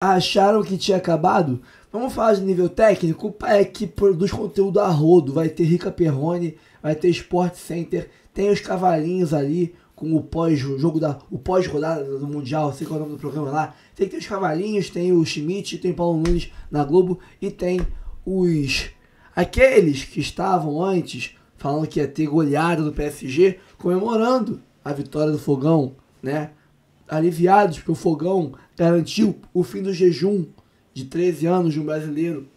Acharam que tinha acabado? Vamos falar de nível técnico? É que produz conteúdo a rodo. Vai ter Rica Perrone, vai ter Sport Center, tem os cavalinhos ali com o pós-rodada do Mundial, sei qual é o nome do programa lá. Tem que ter os cavalinhos, tem o Schmidt, tem o Paulo Nunes na Globo e tem aqueles que estavam antes falando que ia ter goleada do PSG, comemorando a vitória do Fogão, né? Aliviados, porque o Fogão garantiu o fim do jejum de 13 anos de um brasileiro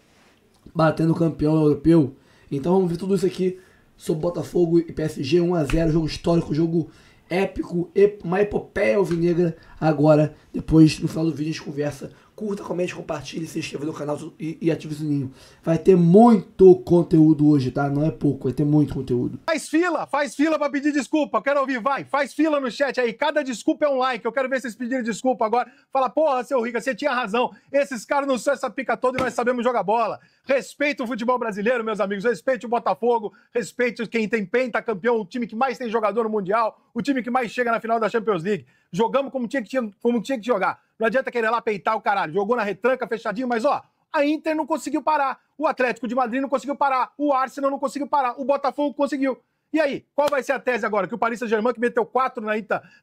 batendo campeão europeu. Então vamos ver tudo isso aqui sobre Botafogo e PSG 1-0, jogo histórico, jogo épico, uma epopeia alvinegra. Agora, depois, no final do vídeo, a gente conversa. Curta, comente, compartilhe, se inscreva no canal e ative o sininho. Vai ter muito conteúdo hoje, tá? Não é pouco, vai ter muito conteúdo. Faz fila pra pedir desculpa. Quero ouvir, vai. Faz fila no chat aí. Cada desculpa é um like. Eu quero ver vocês pedirem desculpa agora. Fala, porra, seu Rica, você tinha razão. Esses caras não são essa pica toda e nós sabemos jogar bola. Respeita o futebol brasileiro, meus amigos. Respeite o Botafogo. Respeite quem tem pentacampeão, o time que mais tem jogador no Mundial, o time que mais chega na final da Champions League. Jogamos como tinha que jogar. Não adianta querer lá peitar o caralho. Jogou na retranca, fechadinho, mas ó, a Inter não conseguiu parar. O Atlético de Madrid não conseguiu parar. O Arsenal não conseguiu parar. O Botafogo conseguiu. E aí, qual vai ser a tese agora? Que o Paris Saint-Germain, que meteu 4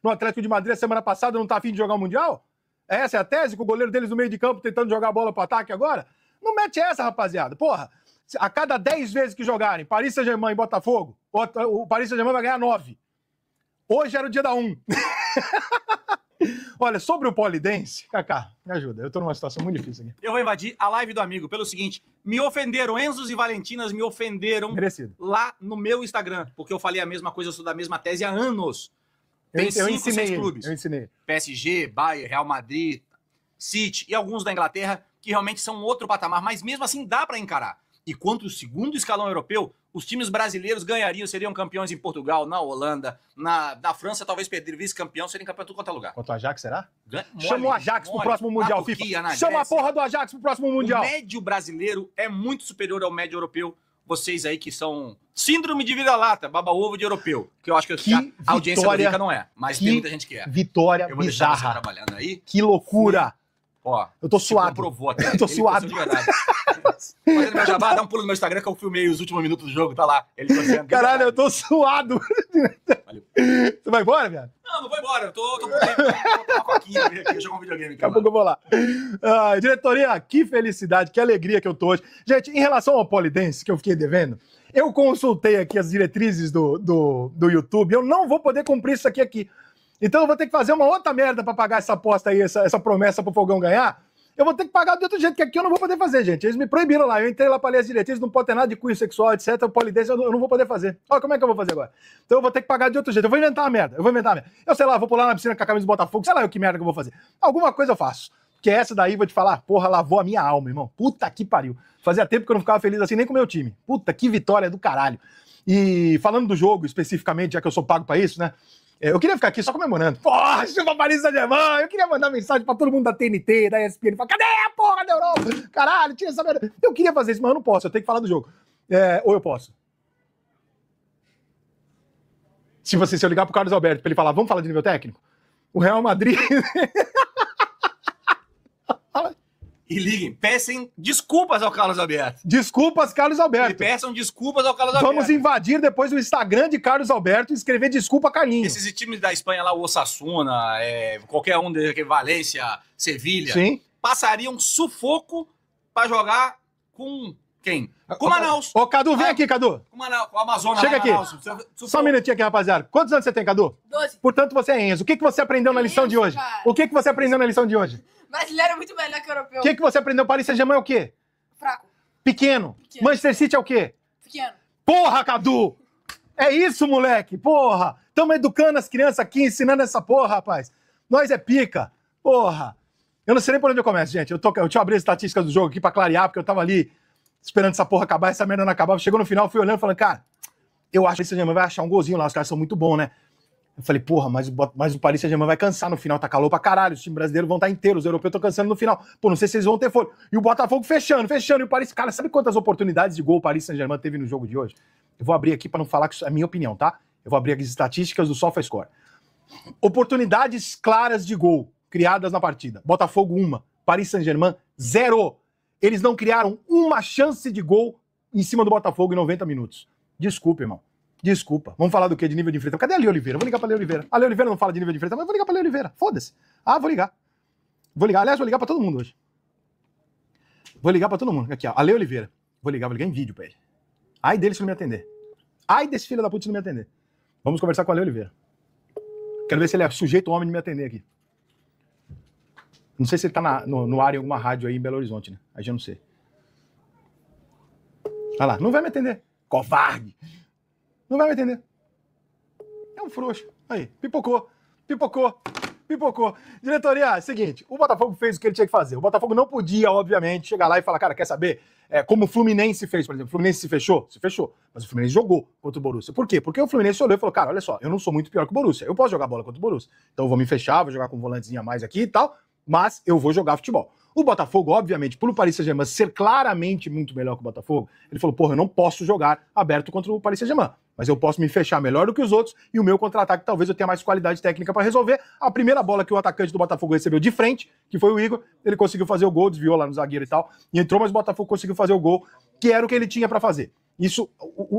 no Atlético de Madrid a semana passada, não tá afim de jogar o Mundial? Essa é a tese? Com o goleiro deles no meio de campo tentando jogar a bola pro ataque agora? Não mete essa, rapaziada. Porra, a cada 10 vezes que jogarem Paris Saint-Germain e Botafogo, o Paris Saint-Germain vai ganhar 9. Hoje era o dia da 1. Olha, sobre o polidense, Kaká, me ajuda, eu tô numa situação muito difícil aqui. Eu vou invadir a live do amigo pelo seguinte, me ofenderam, Enzos e Valentinas me ofenderam Merecido. Lá no meu Instagram, porque eu falei a mesma coisa, eu sou da mesma tese há anos. Tem eu 5, ensinei 6 clubes. Eu ensinei. PSG, Bayern, Real Madrid, City e alguns da Inglaterra que realmente são outro patamar, mas mesmo assim dá para encarar. E quanto o segundo escalão europeu, os times brasileiros ganhariam, seriam campeões em Portugal, na Holanda, na França, talvez perder vice-campeão, seriam campeão em tudo quanto é lugar. Contra o Ajax, será? Mole, Chama o Ajax pro próximo Mundial, Turquia, FIFA. Chama a porra do Ajax pro próximo Mundial. O médio brasileiro é muito superior ao médio europeu. Vocês aí que são síndrome de vira-lata, baba-ovo de europeu, que eu acho que a audiência do Rica não é, mas tem muita gente que é. Vitória eu vou deixar você bizarra. trabalhando aí. Que loucura. Ó, eu tô suado. Comprovou até. Eu tô suado. De verdade. Fazendo meu jabá, dá um pulo no meu Instagram que eu filmei os últimos minutos do jogo, tá lá. Ele fazendo. Caralho, eu tô suado. Valeu. Você vai embora, viado? Não vou embora. Eu tô uma coquinha aqui, eu jogo um videogame aqui. Daqui a pouco eu vou lá. Diretoria, que felicidade, que alegria que eu tô hoje. Gente, em relação ao polidense, que eu fiquei devendo, eu consultei aqui as diretrizes do YouTube, eu não vou poder cumprir isso aqui. Então eu vou ter que fazer uma outra merda pra pagar essa aposta aí, essa promessa pro Fogão ganhar. Eu vou ter que pagar de outro jeito, que aqui eu não vou poder fazer, gente. Eles me proibiram lá. Eu entrei lá pra ler as diretrizes, não pode ter nada de cunho sexual, etc. Polidense, eu não vou poder fazer. Olha como é que eu vou fazer agora. Então eu vou ter que pagar de outro jeito. Eu vou inventar uma merda. Eu sei lá, vou pular na piscina com a camisa do Botafogo, sei lá que merda que eu vou fazer. Alguma coisa eu faço. Porque essa daí, vou te falar, porra, lavou a minha alma, irmão. Puta que pariu. Fazia tempo que eu não ficava feliz assim nem com o meu time. Puta, que vitória do caralho. E falando do jogo especificamente, já que eu sou pago pra isso, né? Eu queria ficar aqui só comemorando. Porra, chupa Paris Saint-Germain! Eu queria mandar mensagem pra todo mundo da TNT, da ESPN. Falar, cadê a porra da Europa? Caralho, tira essa merda. Eu queria fazer isso, mas eu não posso. Eu tenho que falar do jogo. Ou eu posso? Se eu ligar pro Carlos Alberto pra ele falar, vamos falar de nível técnico? O Real Madrid... E liguem, peçam desculpas ao Carlos Alberto. Desculpas, Carlos Alberto. E peçam desculpas ao Carlos Alberto. Vamos invadir depois o Instagram de Carlos Alberto e escrever desculpa, Carlinhos. Esses times da Espanha lá, o Osasuna, qualquer um, Valência, Sevilha, sim, passariam sufoco pra jogar com quem? Com o Manaus. Ô, Cadu, vem aqui, Cadu. Com o Amazonas. Chega aqui. Manaus. Só um minutinho aqui, rapaziada. Quantos anos você tem, Cadu? 12. Portanto, você é Enzo. O que você aprendeu na lição de hoje? Cara. O que você aprendeu na lição de hoje? Brasileiro é muito melhor que europeu. O que você aprendeu? Paris Saint-Germain é o quê? Fraco. Pequeno. Manchester City é o quê? Pequeno. Porra, Cadu! É isso, moleque. Porra. Estamos educando as crianças aqui, ensinando essa porra, rapaz. Nós é pica. Porra. Eu não sei nem por onde eu começo, gente. Deixa eu abrir as estatísticas do jogo aqui pra clarear, porque eu tava ali esperando essa porra acabar, essa merda não acabava. Chegou no final, fui olhando e falando, cara, eu acho que o Paris Saint-Germain vai achar um golzinho lá, os caras são muito bons, né? Eu falei, porra, mas o Paris Saint-Germain vai cansar no final, tá calor pra caralho, os times brasileiros vão estar inteiros, os europeus estão cansando no final. Pô, não sei se eles vão ter fôlego. E o Botafogo fechando, e o Paris... Cara, sabe quantas oportunidades de gol o Paris Saint-Germain teve no jogo de hoje? Eu vou abrir aqui pra não falar que isso é a minha opinião, tá? Eu vou abrir aqui as estatísticas do SofaScore. Oportunidades claras de gol criadas na partida. Botafogo 1, Paris Saint-Germain, 0. Eles não criaram uma chance de gol em cima do Botafogo em 90 minutos. Desculpa, irmão. Desculpa. Vamos falar do quê? De nível de enfrentamento. Cadê a Lê Oliveira? Vou ligar pra Lê Oliveira. A Lê Oliveira não fala de nível de enfrentamento, mas eu vou ligar pra Lê Oliveira. Foda-se. Ah, vou ligar. Vou ligar. Aliás, vou ligar pra todo mundo hoje. Vou ligar pra todo mundo. Aqui, ó. A Lê Oliveira. Vou ligar em vídeo pra ele. Ai dele se não me atender. Ai desse filho da puta se não me atender. Vamos conversar com a Lê Oliveira. Quero ver se ele é sujeito homem de me atender aqui. Não sei se ele tá no ar em alguma rádio aí em Belo Horizonte, né? Aí já não sei. Olha lá. Não vai me atender. Covarde. Não vai me atender. É um frouxo. Aí, pipocou. Diretoria, é o seguinte, o Botafogo fez o que ele tinha que fazer. O Botafogo não podia, obviamente, chegar lá e falar, cara, quer saber? Como o Fluminense fez, por exemplo. O Fluminense se fechou? Se fechou. Mas o Fluminense jogou contra o Borussia. Por quê? Porque o Fluminense olhou e falou, cara, olha só, eu não sou muito pior que o Borussia. Eu posso jogar bola contra o Borussia. Então eu vou me fechar, vou jogar com um volantezinho a mais aqui e tal, mas eu vou jogar futebol. O Botafogo, obviamente, por o Paris Saint-Germain ser claramente muito melhor que o Botafogo, ele falou, porra, eu não posso jogar aberto contra o Paris Saint-Germain, mas eu posso me fechar melhor do que os outros e o meu contra-ataque talvez eu tenha mais qualidade técnica para resolver. A primeira bola que o atacante do Botafogo recebeu de frente, que foi o Igor, ele conseguiu fazer o gol, desviou lá no zagueiro e tal, e entrou, mas o Botafogo conseguiu fazer o gol, que era o que ele tinha para fazer. Isso,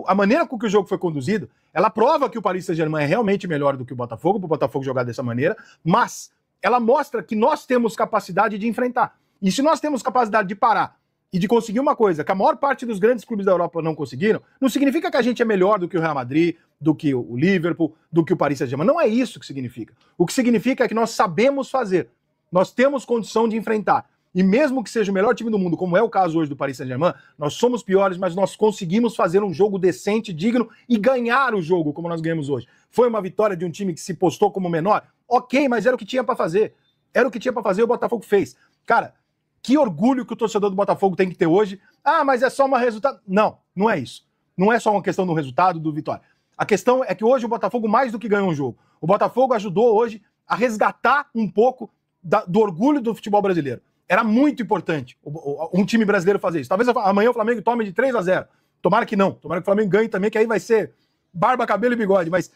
a maneira com que o jogo foi conduzido, ela prova que o Paris Saint-Germain é realmente melhor do que o Botafogo, para o Botafogo jogar dessa maneira, mas ela mostra que nós temos capacidade de enfrentar. E se nós temos capacidade de parar e de conseguir uma coisa que a maior parte dos grandes clubes da Europa não conseguiram, não significa que a gente é melhor do que o Real Madrid, do que o Liverpool, do que o Paris Saint-Germain. Não é isso que significa. O que significa é que nós sabemos fazer. Nós temos condição de enfrentar. E mesmo que seja o melhor time do mundo, como é o caso hoje do Paris Saint-Germain, nós somos piores, mas nós conseguimos fazer um jogo decente, digno e ganhar o jogo como nós ganhamos hoje. Foi uma vitória de um time que se postou como menor? Ok, mas era o que tinha pra fazer. Era o que tinha pra fazer, o Botafogo fez. Cara, que orgulho que o torcedor do Botafogo tem que ter hoje. Ah, mas é só um resultado. Não, não é isso. Não é só uma questão do resultado, do vitória. A questão é que hoje o Botafogo mais do que ganhou um jogo. O Botafogo ajudou hoje a resgatar um pouco do orgulho do futebol brasileiro. Era muito importante um time brasileiro fazer isso. Talvez amanhã o Flamengo tome de 3-0. Tomara que não. Tomara que o Flamengo ganhe também, que aí vai ser barba, cabelo e bigode. Mas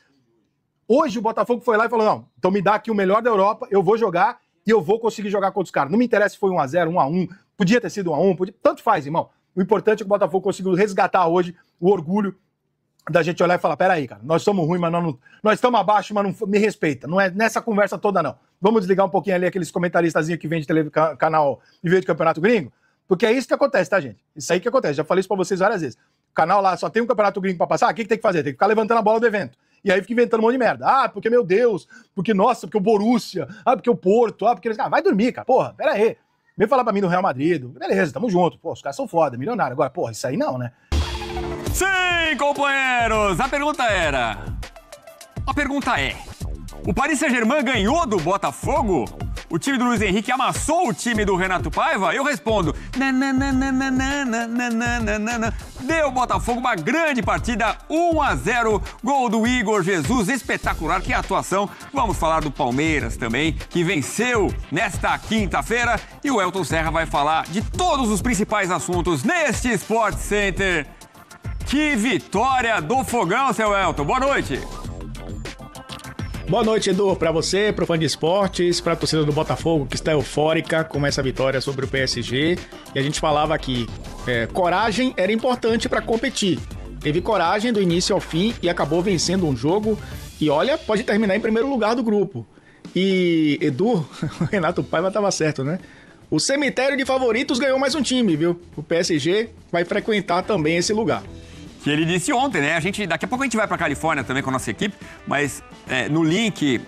hoje o Botafogo foi lá e falou, não, então me dá aqui o melhor da Europa, eu vou jogar e eu vou conseguir jogar contra os caras. Não me interessa se foi 1-0, 1-1, podia ter sido 1-1, tanto faz, irmão. O importante é que o Botafogo conseguiu resgatar hoje o orgulho da gente olhar e falar, peraí, cara, nós somos ruins, mas nós estamos abaixo, mas não me respeita. Não é nessa conversa toda, não. Vamos desligar um pouquinho ali aqueles comentaristas que vêm de canal e vêm de Campeonato Gringo, porque é isso que acontece, tá, gente? Isso aí que acontece. Já falei isso pra vocês várias vezes. O canal lá só tem um Campeonato Gringo pra passar, o que tem que fazer? Tem que ficar levantando a bola do evento. E aí fica inventando um monte de merda. Ah, porque, meu Deus, porque, nossa, porque o Borussia, ah, porque o Porto, ah, porque eles... Ah, vai dormir, cara, porra, pera aí. Vem falar pra mim do Real Madrid, beleza, tamo junto, pô, os caras são foda, milionário. Agora, porra, isso aí não, né? Sim, companheiros, a pergunta é, o Paris Saint-Germain ganhou do Botafogo? O time do Luiz Henrique amassou o time do Renato Paiva? Eu respondo, deu Botafogo uma grande partida, 1-0, gol do Igor Jesus, espetacular, que atuação. Vamos falar do Palmeiras também, que venceu nesta quinta-feira, e o Elton Serra vai falar de todos os principais assuntos neste Sport Center. Que vitória do Fogão, seu Elton, boa noite. Boa noite, Edu, para você, para o fã de esportes, para a torcida do Botafogo, que está eufórica com essa vitória sobre o PSG. E a gente falava aqui, coragem era importante para competir. Teve coragem do início ao fim e acabou vencendo um jogo. E olha, pode terminar em primeiro lugar do grupo. E, Edu, o Renato Paiva estava certo, né? O cemitério de favoritos ganhou mais um time, viu? O PSG vai frequentar também esse lugar. Que ele disse ontem, né? Daqui a pouco a gente vai pra Califórnia também com a nossa equipe, mas no link,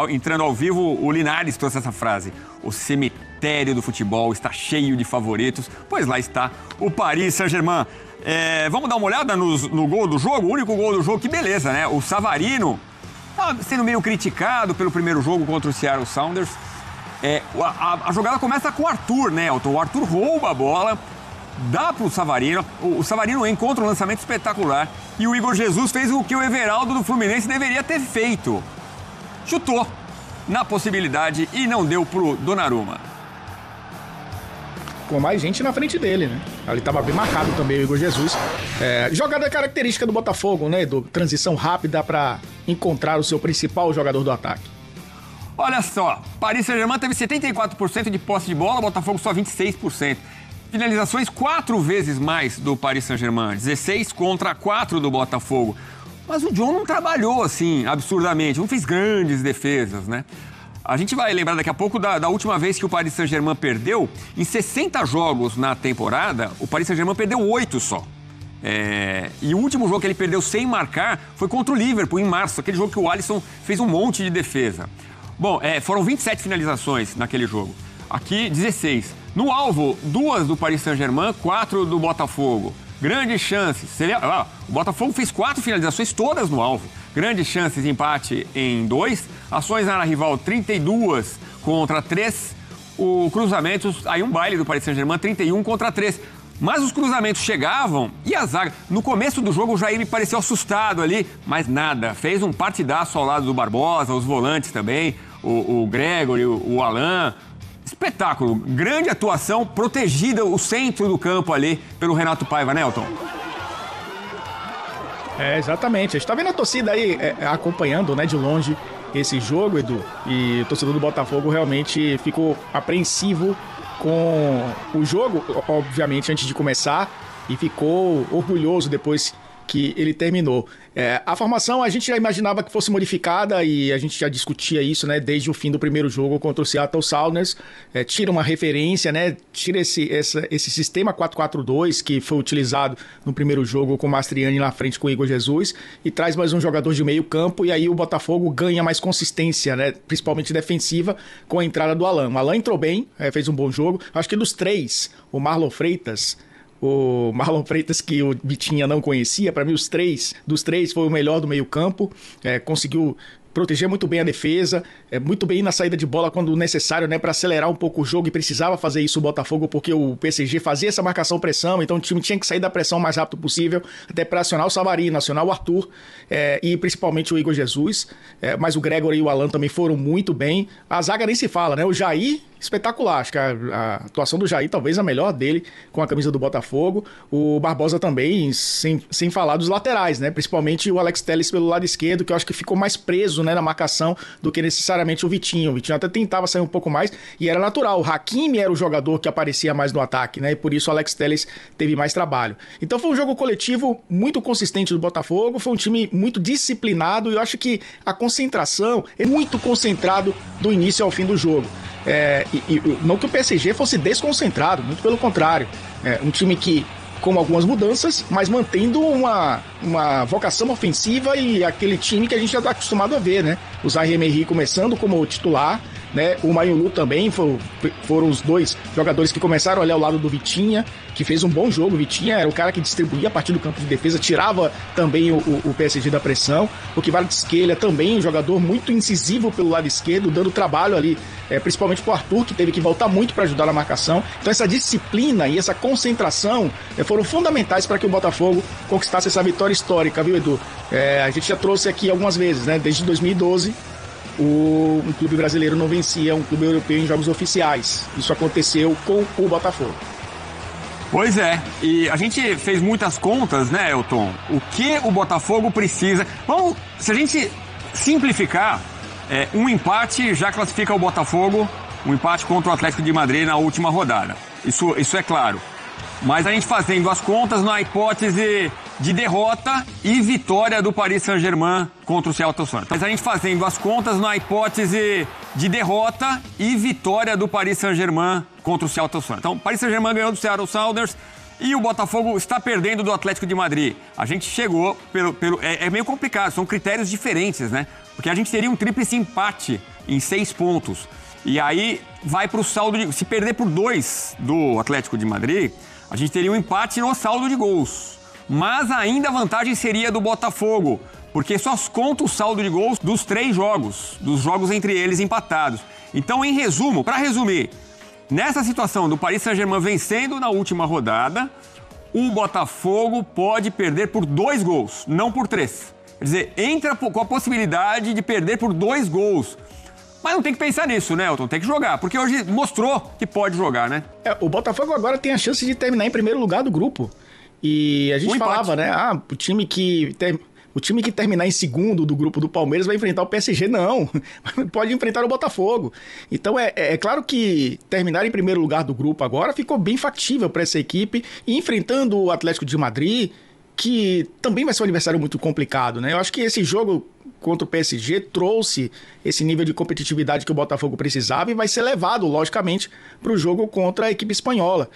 entrando ao vivo, o Linares trouxe essa frase. O cemitério do futebol está cheio de favoritos, pois lá está o Paris Saint-Germain. Vamos dar uma olhada no gol do jogo? O único gol do jogo, que beleza, né? O Savarino tá sendo meio criticado pelo primeiro jogo contra o Seattle Sounders. A jogada começa com o Arthur, né, Elton? O Arthur rouba a bola, dá pro Savarino, o Savarino encontra um lançamento espetacular e o Igor Jesus fez o que o Everaldo do Fluminense deveria ter feito. Chutou na possibilidade e não deu pro Donnarumma. Com mais gente na frente dele, né? Ali estava bem marcado também o Igor Jesus. Jogada característica do Botafogo, né, Edu? Transição rápida para encontrar o seu principal jogador do ataque. Olha só, Paris Saint-Germain teve 74% de posse de bola, Botafogo só 26%. Finalizações 4 vezes mais do Paris Saint-Germain, 16 contra 4 do Botafogo. Mas o John não trabalhou assim absurdamente, não fez grandes defesas, né? A gente vai lembrar daqui a pouco da última vez que o Paris Saint-Germain perdeu. Em 60 jogos na temporada, o Paris Saint-Germain perdeu 8 só. E o último jogo que ele perdeu sem marcar foi contra o Liverpool, em março. Aquele jogo que o Alisson fez um monte de defesa. Bom, foram 27 finalizações naquele jogo. Aqui, 16. No alvo, 2 do Paris Saint-Germain, 4 do Botafogo. Grandes chances. O Botafogo fez 4 finalizações, todas no alvo. Grandes chances de empate em 2. Ações na área rival, 32 contra 3. O cruzamentos, aí um baile do Paris Saint-Germain, 31 contra 3. Mas os cruzamentos chegavam e a zaga... No começo do jogo, o Jair me pareceu assustado ali, mas nada. Fez um partidaço ao lado do Barbosa, os volantes também, o Gregory, o Alain. Espetáculo. Grande atuação, protegida o centro do campo ali pelo Renato Paiva, né, Elton? Exatamente. A gente tá vendo a torcida aí acompanhando, né, de longe esse jogo, Edu. E o torcedor do Botafogo realmente ficou apreensivo com o jogo, obviamente, antes de começar, e ficou orgulhoso depois que ele terminou. A formação a gente já imaginava que fosse modificada e a gente já discutia isso, né, desde o fim do primeiro jogo contra o Seattle Sounders. Tira uma referência, né, tira esse sistema 4-4-2 que foi utilizado no primeiro jogo com o Mastriani na frente com o Igor Jesus e traz mais um jogador de meio campo e aí o Botafogo ganha mais consistência, né, principalmente defensiva, com a entrada do Alain. O Alain entrou bem, fez um bom jogo. Acho que dos 3, o Marlon Freitas que o Vitinha não conhecia, para mim dos três foi o melhor do meio campo, conseguiu proteger muito bem a defesa, muito bem na saída de bola quando necessário, né, para acelerar um pouco o jogo, e precisava fazer isso o Botafogo porque o PSG fazia essa marcação-pressão, então o time tinha que sair da pressão o mais rápido possível, até para acionar o Savary, acionar o Arthur, e principalmente o Igor Jesus, mas o Gregory e o Alain também foram muito bem. A zaga nem se fala, né, o Jair, espetacular, acho que a atuação do Jair talvez a melhor dele com a camisa do Botafogo, o Barbosa também, sem falar dos laterais, né, principalmente o Alex Telles pelo lado esquerdo, que eu acho que ficou mais preso, né, na marcação do que necessariamente o Vitinho até tentava sair um pouco mais e era natural, o Hakimi era o jogador que aparecia mais no ataque, né, e por isso o Alex Telles teve mais trabalho. Então foi um jogo coletivo muito consistente do Botafogo, foi um time muito disciplinado e eu acho que a concentração é muito concentrado do início ao fim do jogo. Não que o PSG fosse desconcentrado, muito pelo contrário, um time que com algumas mudanças, mas mantendo uma vocação ofensiva e aquele time que a gente já está acostumado a ver, né? O Zaire Emery começando como titular, né? O Mayulu também foram os 2 jogadores que começaram ali ao lado do Vitinha, que fez um bom jogo. O Vitinha era o cara que distribuía a partir do campo de defesa, tirava também o PSG da pressão. O Kvaratskhelia também, um jogador muito incisivo pelo lado esquerdo, dando trabalho ali, principalmente para o Arthur, que teve que voltar muito para ajudar na marcação. Então essa disciplina e essa concentração foram fundamentais para que o Botafogo conquistasse essa vitória histórica, viu, Edu? A gente já trouxe aqui algumas vezes, né? Desde 2012, um clube brasileiro não vencia um clube europeu em jogos oficiais. Isso aconteceu com o Botafogo. Pois é, e a gente fez muitas contas, né, Elton? O que o Botafogo precisa... Se a gente simplificar, um empate já classifica o Botafogo, um empate contra o Atlético de Madrid na última rodada. Isso é claro. Mas a gente fazendo as contas na hipótese de derrota e vitória do Paris Saint-Germain contra o Seattle Sounders. Mas a gente fazendo as contas na hipótese de derrota e vitória do Paris Saint-Germain contra o Seattle Sounders. Então, o Paris Saint-Germain ganhou do Seattle Sounders e o Botafogo está perdendo do Atlético de Madrid. A gente chegou é meio complicado, são critérios diferentes, né? Porque a gente teria um tríplice empate em 6 pontos. E aí vai para o saldo se perder por 2 do Atlético de Madrid, a gente teria um empate no saldo de gols. Mas ainda a vantagem seria do Botafogo, porque só conta o saldo de gols dos 3 jogos, dos jogos entre eles empatados. Então, em resumo, para resumir, nessa situação do Paris Saint-Germain vencendo na última rodada, o Botafogo pode perder por 2 gols, não por 3. Quer dizer, entra com a possibilidade de perder por 2 gols. Mas não tem que pensar nisso, né, Elton? Tem que jogar, porque hoje mostrou que pode jogar, né? O Botafogo agora tem a chance de terminar em primeiro lugar do grupo. E a gente falava, né? O time que O time que terminar em segundo do grupo do Palmeiras vai enfrentar o PSG? Não. Pode enfrentar o Botafogo. Então é claro que terminar em primeiro lugar do grupo agora ficou bem factível para essa equipe. E enfrentando o Atlético de Madrid, que também vai ser um adversário muito complicado, né? Eu acho que esse jogo contra o PSG trouxe esse nível de competitividade que o Botafogo precisava e vai ser levado, logicamente, para o jogo contra a equipe espanhola.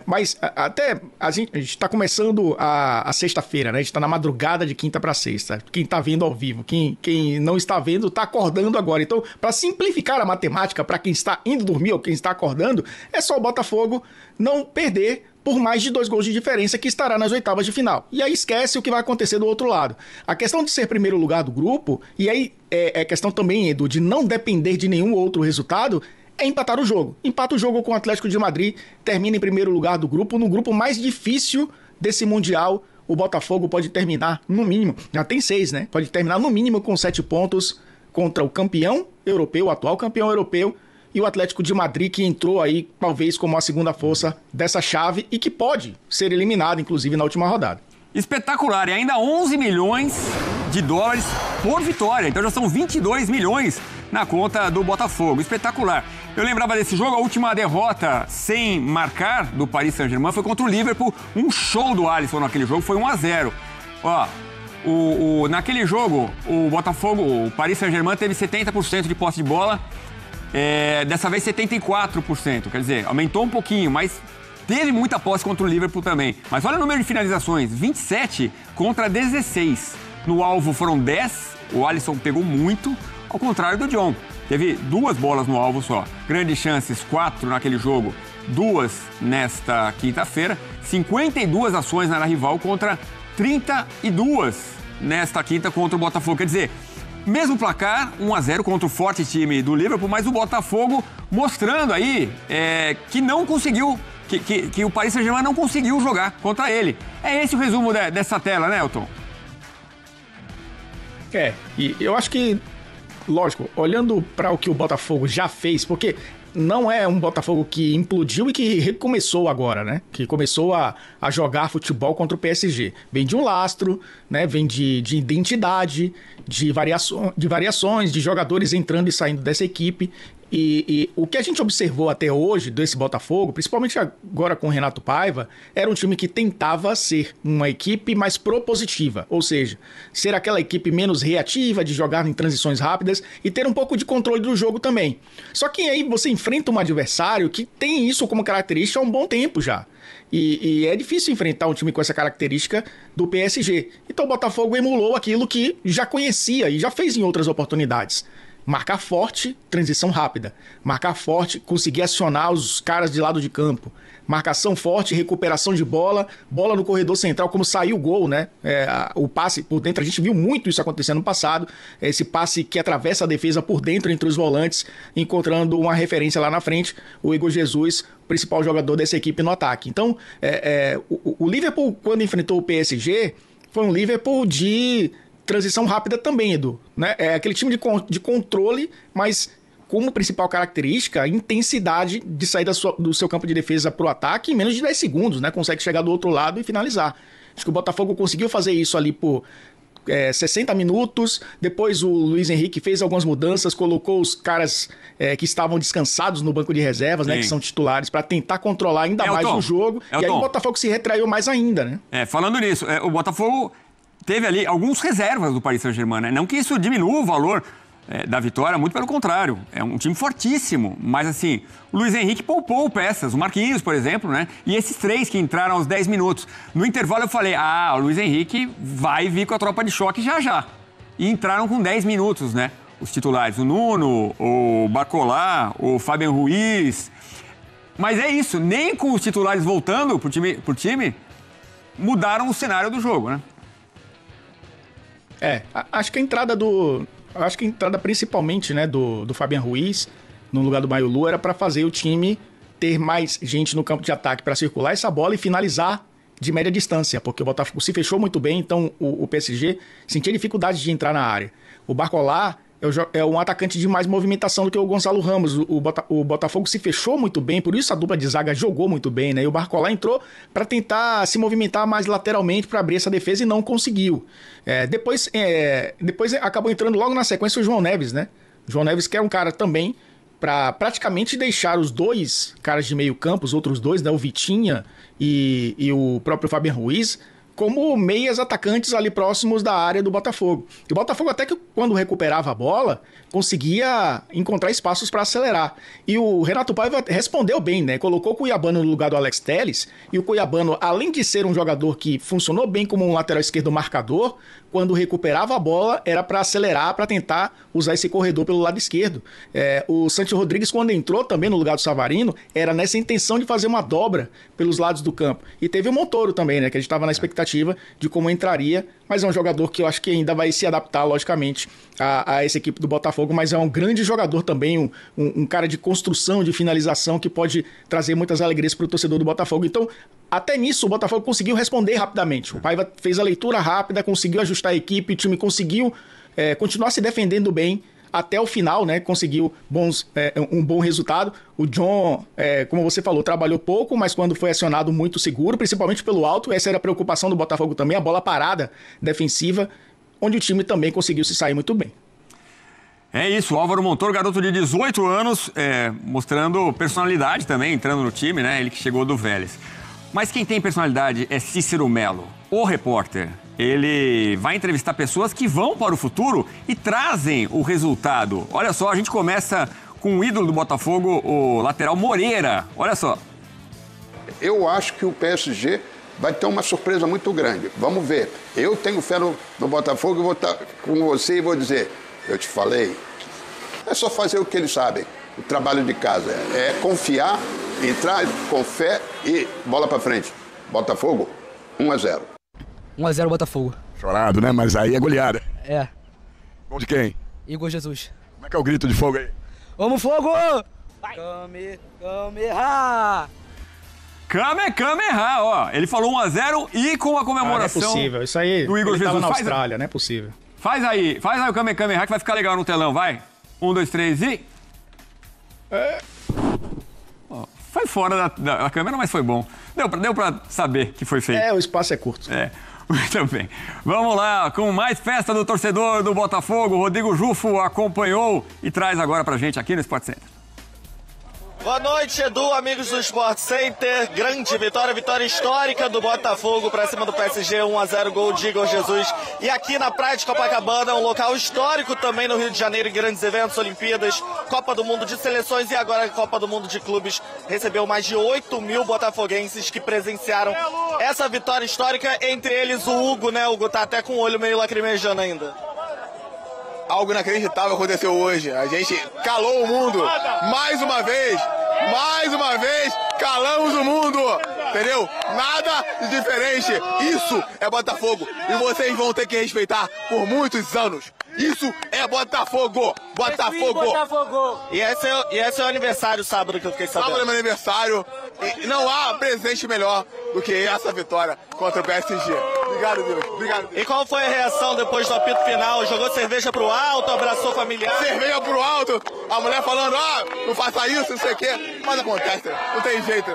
Mas até a gente está começando a sexta-feira, né? A gente está na madrugada de quinta para sexta. Quem está vendo ao vivo, quem não está vendo, está acordando agora. Então, para simplificar a matemática, para quem está indo dormir ou quem está acordando, é só o Botafogo não perder por mais de 2 gols de diferença, que estará nas oitavas de final. E aí esquece o que vai acontecer do outro lado. A questão de ser primeiro lugar do grupo, e aí é questão também, Edu, de não depender de nenhum outro resultado, é empatar o jogo. Empata o jogo com o Atlético de Madrid, termina em primeiro lugar do grupo, no grupo mais difícil desse Mundial. O Botafogo pode terminar, no mínimo, já tem 6, né? Pode terminar no mínimo com 7 pontos contra o campeão europeu, o atual campeão europeu, e o Atlético de Madrid, que entrou aí, talvez, como a segunda força dessa chave e que pode ser eliminado, inclusive, na última rodada. Espetacular, e ainda 11 milhões de dólares por vitória. Então já são 22 milhões na conta do Botafogo. Espetacular. Eu lembrava desse jogo, a última derrota sem marcar do Paris Saint-Germain foi contra o Liverpool. Um show do Alisson naquele jogo, foi 1-0. Ó, naquele jogo, o Botafogo, o Paris Saint-Germain teve 70% de posse de bola. Dessa vez 74%, quer dizer, aumentou um pouquinho, mas teve muita posse contra o Liverpool também. Mas olha o número de finalizações, 27 contra 16. No alvo foram 10, o Alisson pegou muito, ao contrário do John. Teve 2 bolas no alvo só. Grandes chances, 4 naquele jogo, 2 nesta quinta-feira. 52 ações na área rival contra 32 nesta quinta contra o Botafogo. Quer dizer, mesmo placar, 1-0 contra o forte time do Liverpool, mas o Botafogo mostrando aí que não conseguiu, que o Paris Saint-Germain não conseguiu jogar contra ele. É esse o resumo dessa tela, né, Elton? E eu acho que, lógico, olhando para o que o Botafogo já fez, porque não é um Botafogo que implodiu e que recomeçou agora, né? Que começou a jogar futebol contra o PSG. Vem de um lastro, né? Vem de identidade, de variações, de jogadores entrando e saindo dessa equipe. E o que a gente observou até hoje desse Botafogo, principalmente agora com o Renato Paiva, era um time que tentava ser uma equipe mais propositiva, ou seja, ser aquela equipe menos reativa, de jogar em transições rápidas e ter um pouco de controle do jogo também. Só que aí você enfrenta um adversário que tem isso como característica há um bom tempo já. E é difícil enfrentar um time com essa característica do PSG. Então o Botafogo emulou aquilo que já conhecia e já fez em outras oportunidades. Marcar forte, transição rápida. Marcar forte, conseguir acionar os caras de lado de campo. Marcação forte, recuperação de bola, bola no corredor central, como saiu o gol, né? O passe por dentro, a gente viu muito isso acontecendo no passado. Esse passe que atravessa a defesa por dentro entre os volantes, encontrando uma referência lá na frente, o Igor Jesus, principal jogador dessa equipe no ataque. Então, o Liverpool, quando enfrentou o PSG, foi um Liverpool de transição rápida também, Edu, né? É aquele time de controle, mas como principal característica, a intensidade de sair do seu campo de defesa para o ataque em menos de 10 segundos, né? Consegue chegar do outro lado e finalizar. Acho que o Botafogo conseguiu fazer isso ali por 60 minutos, depois o Luiz Henrique fez algumas mudanças, colocou os caras que estavam descansados no banco de reservas, né, que são titulares, para tentar controlar ainda mais o jogo, e aí o Botafogo se retraiu mais ainda, né? Falando nisso, o Botafogo teve ali alguns reservas do Paris Saint-Germain, né? Não que isso diminua o valor da vitória, muito pelo contrário. É um time fortíssimo, mas assim, o Luiz Henrique poupou peças, o Marquinhos, por exemplo, né? E esses 3 que entraram aos 10 minutos. No intervalo eu falei, o Luiz Henrique vai vir com a tropa de choque já. E entraram com 10 minutos, né? Os titulares, o Nuno, o Barcolá, o Fabian Ruiz. Mas é isso, nem com os titulares voltando pro time mudaram o cenário do jogo, né? Acho que a entrada principalmente, né, do Fabian Ruiz no lugar do Mayulu era para fazer o time ter mais gente no campo de ataque para circular essa bola e finalizar de média distância, porque o Botafogo se fechou muito bem, então o PSG sentia dificuldade de entrar na área. O Barcolá é um atacante de mais movimentação do que o Gonçalo Ramos. O Botafogo se fechou muito bem, por isso a dupla de zaga jogou muito bem, né? E o Barcolá entrou para tentar se movimentar mais lateralmente para abrir essa defesa e não conseguiu. Depois acabou entrando logo na sequência o João Neves, né? João Neves, que é um cara também para praticamente deixar os dois caras de meio campo, os outros dois, né? O Vitinha e o próprio Fabian Ruiz, como meias atacantes ali próximos da área do Botafogo. E o Botafogo até que quando recuperava a bola, conseguia encontrar espaços para acelerar. E o Renato Paiva respondeu bem, né? Colocou o Cuiabano no lugar do Alex Telles, e o Cuiabano, além de ser um jogador que funcionou bem como um lateral esquerdo marcador, quando recuperava a bola, era para acelerar, para tentar usar esse corredor pelo lado esquerdo. O Santi Rodrigues, quando entrou também no lugar do Savarino, era nessa intenção de fazer uma dobra pelos lados do campo. E teve o Montoro também, né? Que a gente estava na expectativa de como entraria, mas é um jogador que eu acho que ainda vai se adaptar, logicamente, a essa equipe do Botafogo, mas é um grande jogador também, um cara de construção, de finalização, que pode trazer muitas alegrias para o torcedor do Botafogo. Então, até nisso, o Botafogo conseguiu responder rapidamente. O Paiva fez a leitura rápida, conseguiu ajustar a equipe, o time conseguiu continuar se defendendo bem até o final, né? Conseguiu um bom resultado. O John, como você falou, trabalhou pouco, mas quando foi acionado, muito seguro, principalmente pelo alto. Essa era a preocupação do Botafogo também, a bola parada defensiva, onde o time também conseguiu se sair muito bem. É isso, o Álvaro Montoro, garoto de 18 anos, mostrando personalidade também, entrando no time, né? Ele que chegou do Vélez. Mas quem tem personalidade é Cícero Melo, o repórter. Ele vai entrevistar pessoas que vão para o futuro e trazem o resultado. Olha só, a gente começa com o ídolo do Botafogo, o lateral Moreira. Olha só. Eu acho que o PSG vai ter uma surpresa muito grande. Vamos ver. Eu tenho fé no Botafogo e vou estar com você e vou dizer, eu te falei, é só fazer o que eles sabem. O trabalho de casa é confiar, entrar com fé e bola pra frente. Botafogo, 1-0. 1-0 Botafogo. Chorado, né? Mas aí é goleada. É. Gol de quem? Igor Jesus. Como é que é o grito de fogo aí? Vamos, fogo! Vai! Kamehameha! Kamehameha, ó. Ele falou 1-0 e com a comemoração. Não é possível, isso aí. Do Igor ele Jesus. na Austrália, não é possível. Faz aí o Kamehameha que vai ficar legal no telão, vai. 1, 2, 3 e... Foi fora da câmera, mas foi bom. Deu pra saber que foi feito. O espaço é curto. Muito bem. Vamos lá, com mais festa do torcedor do Botafogo. Rodrigo Jufo acompanhou e traz agora pra gente aqui no Sport Center. Boa noite, Edu, amigos do Sport Center. Grande vitória histórica do Botafogo para cima do PSG, 1-0, gol de Igor Jesus. E aqui na Praia de Copacabana, um local histórico também no Rio de Janeiro, em grandes eventos, Olimpíadas, Copa do Mundo de Seleções e agora Copa do Mundo de Clubes. Recebeu mais de 8 mil botafoguenses que presenciaram essa vitória histórica, entre eles o Hugo, né? O Hugo tá até com o olho meio lacrimejando ainda. Algo inacreditável aconteceu hoje. A gente calou o mundo. Mais uma vez, calamos o mundo. Entendeu? Nada de diferente. Isso é Botafogo. E vocês vão ter que respeitar por muitos anos. Isso é Botafogo. Botafogo. E esse é o aniversário sábado que eu fiquei sabendo. Sábado é meu aniversário. E não há presente melhor do que essa vitória contra o PSG. Obrigado, Deus. Obrigado, Deus. E qual foi a reação depois do apito final? Jogou cerveja pro alto, abraçou familiar? Cerveja pro alto. A mulher falando, não faça isso, não sei o quê. Mas acontece, não tem jeito.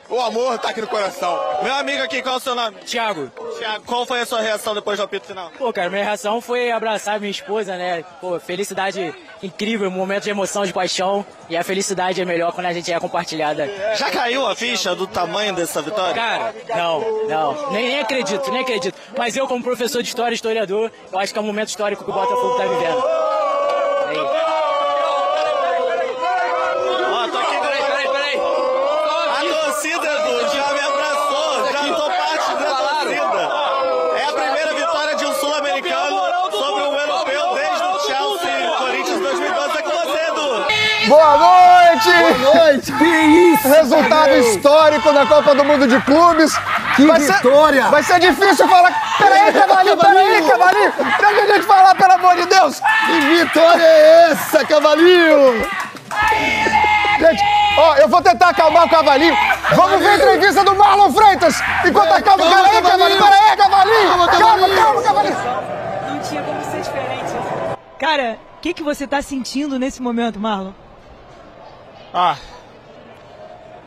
O amor tá aqui no coração. Meu amigo aqui, qual é o seu nome? Thiago. Thiago, qual foi a sua reação depois do apito final? Pô, cara, minha reação foi abraçar minha esposa, né? Pô, felicidade incrível, momento de emoção, de paixão. E a felicidade é melhor quando a gente é compartilhada. Já caiu a ficha do tamanho dessa vitória? Cara, não. Nem acredito. Mas eu, como professor de história, historiador, eu acho que é um momento histórico que o Botafogo tá vivendo. Boa noite! Que isso! Resultado histórico da Copa do Mundo de Clubes. Que vitória! Vai ser difícil falar. Peraí, Cavalinho! Deixa a gente falar, pelo amor de Deus! Que vitória é essa, Cavalinho? Gente, eu vou tentar acalmar o Cavalinho. Vamos ver a entrevista do Marlon Freitas. Enquanto acalma o Cavalinho. Calma, Cavalinho! Não tinha como ser diferente. Cara, que você está sentindo nesse momento, Marlon?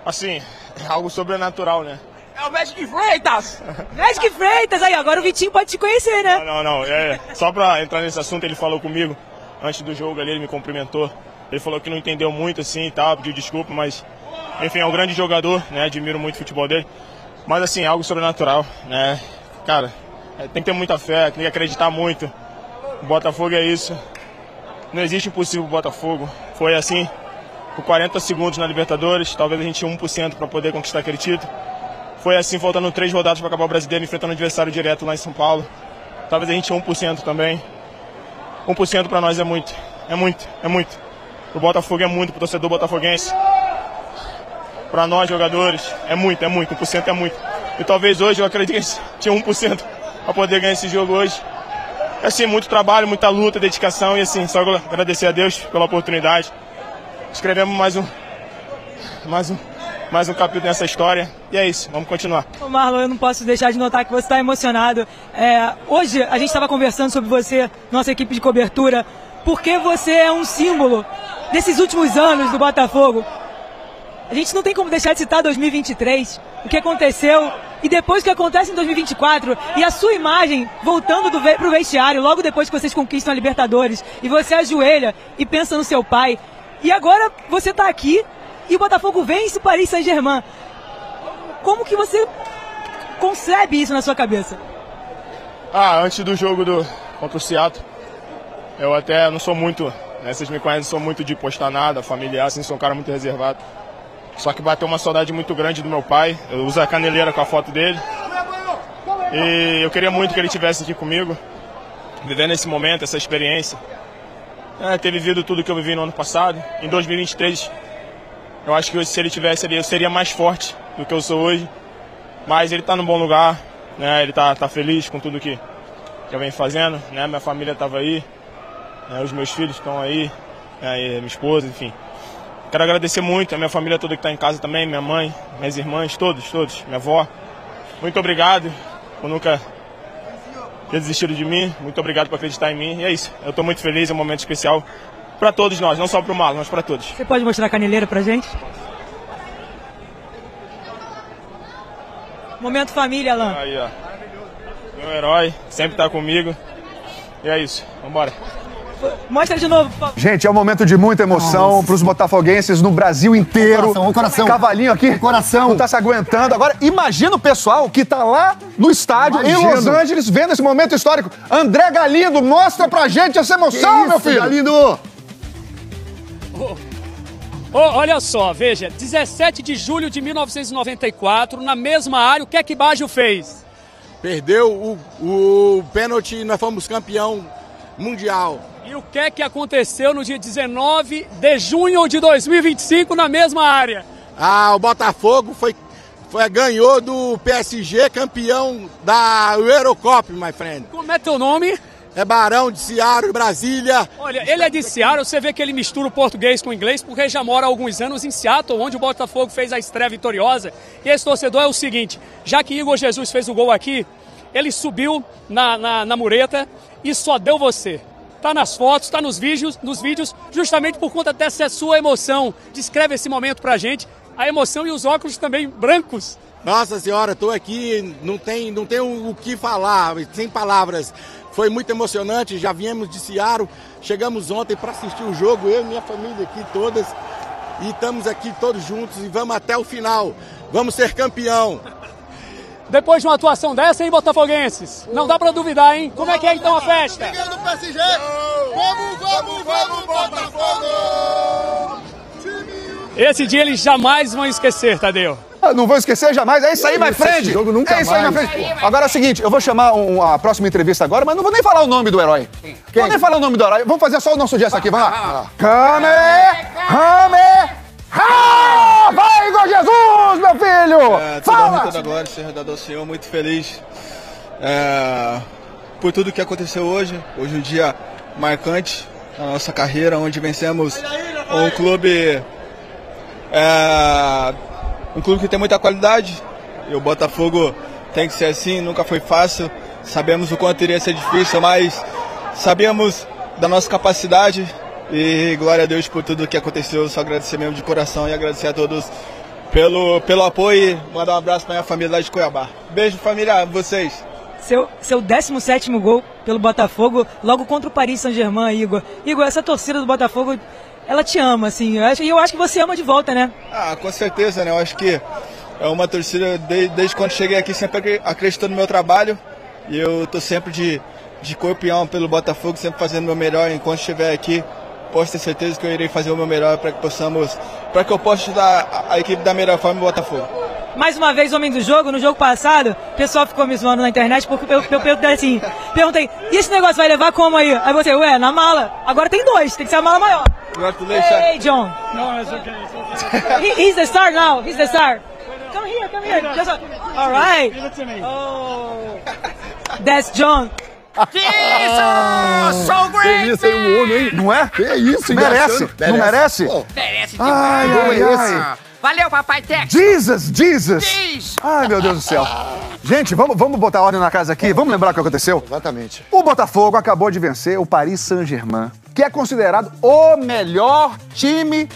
Assim, é algo sobrenatural, né? É o Magic Freitas! Magic Freitas! Aí, agora o Vitinho pode te conhecer, né? Não. Só pra entrar nesse assunto, ele falou comigo antes do jogo ali, ele me cumprimentou. Ele falou que não entendeu muito assim e tal, pediu desculpa, mas... Enfim, é um grande jogador, né? Admiro muito o futebol dele. Mas assim, é algo sobrenatural, né? Cara, tem que ter muita fé, tem que acreditar muito. O Botafogo é isso. Não existe impossível o Botafogo. Foi assim, por 40 segundos na Libertadores, talvez a gente tinha 1% para poder conquistar aquele título. Foi assim, faltando 3 rodadas para acabar o Brasileiro, enfrentando o adversário direto lá em São Paulo. Talvez a gente tinha 1% também. 1% para nós é muito. É muito, é muito. O Botafogo é muito, pro torcedor botafoguense. Para nós, jogadores, é muito, 1% é muito. E talvez hoje eu acredito que tinha 1% para poder ganhar esse jogo hoje. É assim, muito trabalho, muita luta, dedicação e assim, só agradecer a Deus pela oportunidade. Escrevemos mais um capítulo nessa história e é isso, vamos continuar. Ô Marlon, eu não posso deixar de notar que você está emocionado. Hoje a gente estava conversando sobre você, nossa equipe de cobertura, porque você é um símbolo desses últimos anos do Botafogo. A gente não tem como deixar de citar 2023, o que aconteceu e depois o que acontece em 2024 e a sua imagem voltando pro vestiário logo depois que vocês conquistam a Libertadores e você ajoelha e pensa no seu pai e agora você está aqui e o Botafogo vence o Paris Saint-Germain. Como que você concebe isso na sua cabeça? Antes do jogo contra o Seattle, eu até não sou muito, né, vocês me conhecem, não sou muito de postar nada, familiar, assim, sou um cara muito reservado. Só que bateu uma saudade muito grande do meu pai. Eu uso a caneleira com a foto dele. E eu queria muito que ele estivesse aqui comigo, vivendo esse momento, essa experiência. Ter vivido tudo que eu vivi no ano passado. Em 2023, eu acho que se ele estivesse ali, eu seria mais forte do que eu sou hoje. Mas ele está num bom lugar, né? Ele tá feliz com tudo que eu venho fazendo, né? Minha família estava aí, né? Os meus filhos estão aí, né? E minha esposa, enfim. Quero agradecer muito a minha família toda que está em casa também, minha mãe, minhas irmãs, todos, minha avó. Muito obrigado por nunca ter desistido de mim, muito obrigado por acreditar em mim. E é isso, eu estou muito feliz, é um momento especial para todos nós, não só para o Marlon, mas para todos. Você pode mostrar a caneleira para gente? Momento família, Alan. Aí, ó. Meu herói, sempre está comigo. E é isso, vamos embora. Mostra de novo, por favor. Gente, é um momento de muita emoção para os botafoguenses no Brasil inteiro. O coração. Cavalinho aqui. O coração. Não tá se aguentando. Agora, imagina o pessoal que tá lá no estádio, em Los Angeles, vendo esse momento histórico. André Galindo, mostra pra gente essa emoção, meu filho. Galindo. Olha só, veja, 17 de julho de 1994, na mesma área, o que é que Baggio fez? Perdeu o pênalti e nós fomos campeão mundial. E o que é que aconteceu no dia 19 de junho de 2025 na mesma área? O Botafogo ganhou do PSG, campeão da Eurocup, my friend. Como é teu nome? É Barão de Seattle, Brasília. Olha, ele é de Seattle, você vê que ele mistura o português com o inglês, porque já mora há alguns anos em Seattle, onde o Botafogo fez a estreia vitoriosa. E esse torcedor é o seguinte, já que Igor Jesus fez o gol aqui, ele subiu na mureta e só deu você. Tá nas fotos, tá nos vídeos, justamente por conta dessa sua emoção. Descreve esse momento pra gente, a emoção e os óculos também brancos. Nossa senhora, tô aqui, não tem o que falar, sem palavras. Foi muito emocionante, já viemos de Seattle, chegamos ontem para assistir o jogo, eu e minha família aqui todas, e estamos aqui todos juntos e vamos até o final, vamos ser campeão. Depois de uma atuação dessa, hein, botafoguenses? Não dá pra duvidar, hein? Como é que é então a festa? Obrigado, PSG! Vamos, Botafogo! Esse dia eles jamais vão esquecer, Tadeu. Não vou esquecer jamais, é isso aí, my friend! Esse jogo nunca é isso aí, my mais. friend! Agora é o seguinte, eu vou chamar a próxima entrevista agora, mas não vou nem falar o nome do herói. Quem? Vou nem falar o nome do herói, vamos fazer só o nosso gesto aqui, vamos lá. Vai, Igor Jesus, meu filho! Fala! Toda glória seja dada ao Senhor, muito feliz por tudo que aconteceu hoje. Hoje é um dia marcante na nossa carreira, onde vencemos um clube que tem muita qualidade. E o Botafogo tem que ser assim, nunca foi fácil. Sabemos o quanto iria ser difícil, mas sabíamos da nossa capacidade. E glória a Deus por tudo que aconteceu. Só agradecer mesmo de coração e agradecer a todos pelo apoio e mandar um abraço pra minha família lá de Cuiabá. Beijo, família, vocês. Seu 17º gol pelo Botafogo, logo contra o Paris Saint-Germain, Igor. Igor, essa torcida do Botafogo, ela te ama, assim. Eu acho que você ama de volta, né? Ah, com certeza, né? Eu acho que é uma torcida, desde quando cheguei aqui, sempre acreditou no meu trabalho. E eu tô sempre de corpo e alma pelo Botafogo, sempre fazendo o meu melhor. Enquanto estiver aqui, posso ter certeza que eu irei fazer o meu melhor para que eu possa ajudar a equipe da melhor forma do Botafogo. Mais uma vez, homem do jogo, no jogo passado, o pessoal ficou me zoando na internet porque eu perguntei, e esse negócio vai levar como aí? Aí você, na mala. Agora tem 2, tem que ser a mala maior. Hey, John. No, it's okay. He's the star now, he's the star. Come here. All right. Give it to me. Oh, that's John. Jesus! So great! Que isso aí, um homem, hein? Não é? Que isso, merece? Não merece? Merece demais. Valeu, papai Tex. Jesus! Ai, meu Deus do céu. Gente, vamos botar ordem na casa aqui. Vamos lembrar o que aconteceu? Exatamente. O Botafogo acabou de vencer o Paris Saint-Germain, que é considerado o melhor time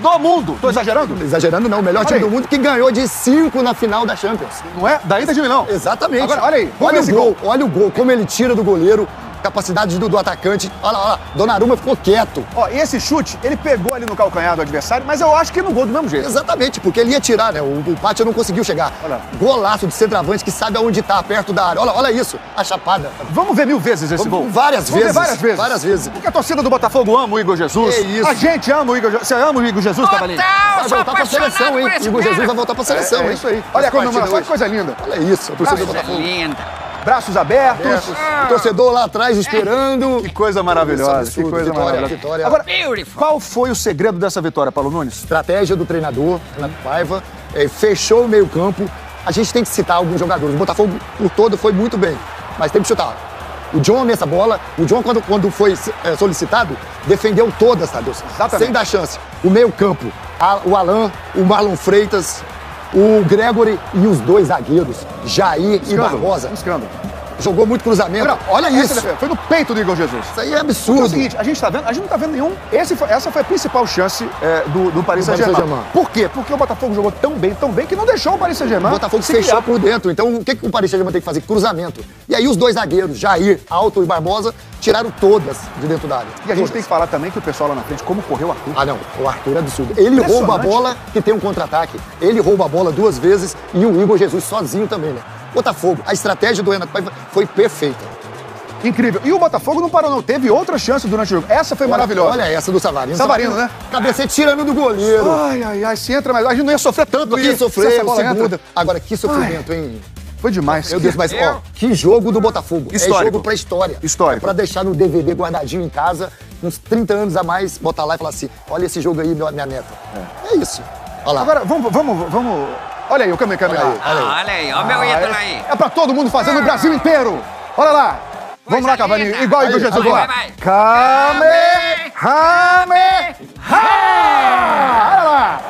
do mundo. Tô exagerando? Exagerando não, o melhor time do mundo que ganhou de 5 na final da Champions. Não é? Da ida de Milão. Exatamente. Agora, olha aí. Olha o gol, como ele tira do goleiro. Capacidade do atacante. Olha lá, Donnarumma ficou quieto. Ó, e esse chute, ele pegou ali no calcanhar do adversário, mas eu acho que no gol do mesmo jeito. Exatamente, porque ele ia tirar, né? O Pátia não conseguiu chegar. Olha. Golaço de centroavante que sabe aonde tá, perto da área. Olha isso, a chapada. Vamos ver 1000 vezes esse gol? Várias vezes. Várias vezes. Porque a torcida do Botafogo ama o Igor Jesus. É isso. A gente ama o Igor Jesus. Você ama o Igor Jesus, Cavalinho? Vai voltar pra seleção, hein? Igor Jesus vai voltar pra seleção, hein? É isso aí. Olha a comemoração, que coisa linda. Olha isso, a torcida do Botafogo. Linda. Braços abertos. O torcedor lá atrás esperando. Que coisa maravilhosa, que coisa maravilhosa. Vitória. Agora, qual foi o segredo dessa vitória, Paulo Nunes? Estratégia do treinador, Renato Paiva, fechou o meio campo. A gente tem que citar alguns jogadores. O Botafogo, por todo, foi muito bem, mas tem que chutar. O John nessa bola, o John, quando foi solicitado, defendeu todas, tá, Deus? Sem dar chance. O meio campo, o Alan, o Marlon Freitas, o Gregory e os 2 zagueiros, Jair e Barbosa. Escândalo. Jogou muito cruzamento. Não, olha isso. Foi no peito do Igor Jesus. Isso aí é absurdo. É o seguinte, a gente não tá vendo nenhum. Essa foi a principal chance do Paris Saint-Germain. Por quê? Porque o Botafogo jogou tão bem que não deixou o Paris Saint-Germain. O Botafogo fechou por dentro. Então o que o Paris Saint-Germain tem que fazer? Cruzamento. E aí os 2 zagueiros, Jair, Alto e Barbosa, tiraram todas de dentro da área. E a gente tem que falar também que o pessoal lá na frente, como correu o Arthur. Ah, não. O Arthur é absurdo. Ele rouba a bola que tem um contra-ataque. Ele rouba a bola 2 vezes e o Igor Jesus sozinho também, né? Botafogo, a estratégia do Renato Paiva foi perfeita. Incrível. E o Botafogo não parou, não. Teve outra chance durante o jogo. Essa foi maravilhosa. Olha essa do Savarino. Savarino, né? Cabeceio tirando do goleiro. Ai, se entra, mas a gente não ia sofrer tanto. Não ia sofrer, o segundo. Agora, que sofrimento, hein? Foi demais. Meu Deus, mas ó, que jogo do Botafogo. Histórico. É jogo pra história. Histórico. É pra deixar no DVD guardadinho em casa, uns 30 anos a mais, botar lá e falar assim, olha esse jogo aí, minha neta. É isso. Olha lá. Agora, vamos... Olha aí o câmera aí. Olha aí, olha o meu ídolo aí. É pra todo mundo fazer no Brasil inteiro. Olha lá. Vamos lá, Cavalinho. Igual o Igor Jesus. Vamos lá. Kamehameha! Olha lá.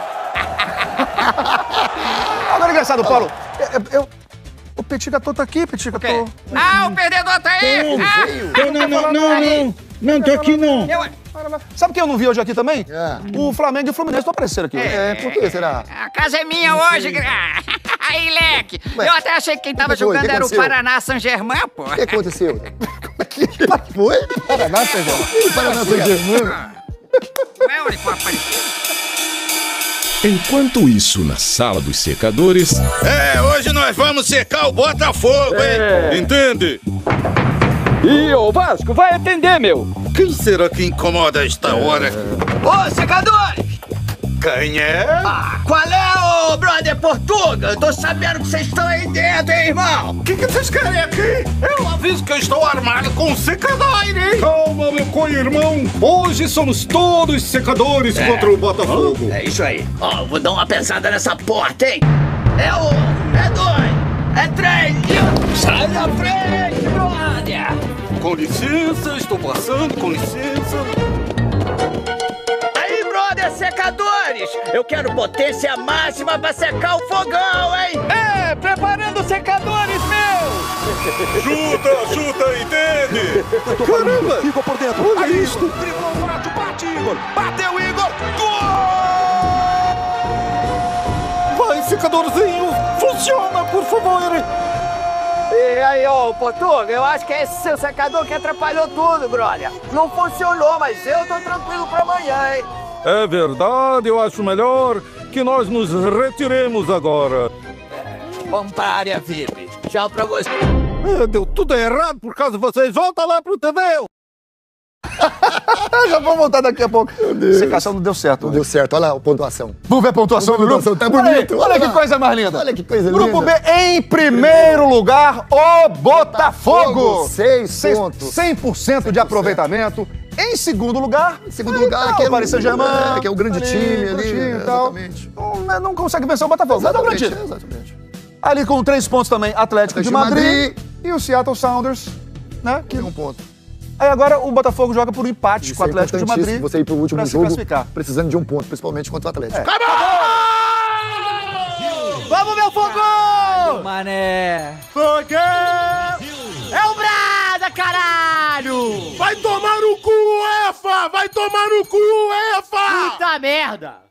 Agora, engraçado, Paulo. O Petit Gâteau tá aqui, Petit Gâteau. Ah, o perdedor tá aí. Não, tô aqui não. Sabe quem eu não vi hoje aqui também? O Flamengo e o Fluminense não apareceram aqui. Por que será? A casa é minha hoje. Aí, leque. Eu até achei que quem tava jogando era o Paraná Saint-Germain, pô. O que aconteceu? Como é que foi? Paraná Saint-Germain. Paraná Saint-Germain. Não é o uniforme parecido? Enquanto isso, na sala dos secadores... hoje nós vamos secar o Botafogo, hein? Entende? E o Vasco vai atender, meu. Quem será que incomoda a esta hora? Ô, secadores! Quem é? Qual é, ô brother Portuga? Eu tô sabendo que vocês estão aí dentro, hein, irmão? O que vocês querem aqui? Eu aviso que eu estou armado com um secador, hein? Calma, meu co-irmão. Hoje somos todos secadores contra o Botafogo. É isso aí. Ó, vou dar uma pesada nessa porta, hein? É 1, é 2, é 3. Sai da frente, brother! Com licença, estou passando, com licença. Aí, brother, secadores! Eu quero potência máxima pra secar o fogão, hein? Preparando os secadores, meu! Chuta, entende? Caramba! Igor por dentro, olha isso! Driblou o Morato, bate, Igor! Bateu, Igor! Gol! Vai, secadorzinho! Funciona, por favor! E aí, ô, Portuga, eu acho que é esse seu secador que atrapalhou tudo, brother. Não funcionou, mas eu tô tranquilo pra amanhã, hein? É verdade, eu acho melhor que nós nos retiremos agora. Vamos pra área VIP. Tchau pra você. Deu tudo errado por causa de vocês. Volta lá pro TV. Já vou voltar daqui a pouco. Secação não deu certo. Não deu certo, olha lá a pontuação. Vamos ver a pontuação do grupo? Tá bonito. Olha que coisa mais linda. Olha que coisa linda. Grupo B, em primeiro lugar, o Botafogo. 6 pontos. 100% de aproveitamento. Em segundo lugar, aquele o Paris Saint-Germain. que é o grande time ali. Exatamente. Não consegue vencer o Botafogo. Mas é um grande time. Exatamente. Ali com 3 pontos também, Atlético de Madrid. E o Seattle Sounders, né? Que tem 1 ponto. Aí agora o Botafogo joga por um empate com o Atlético de Madrid. Você ir pro último jogo classificar. precisando de 1 ponto, principalmente contra o Atlético. Vamos, meu Fogão! Mané! Fogão! É o Brada, caralho! Vai tomar no cu, UEFA! Vai tomar no cu, UEFA! Puta merda!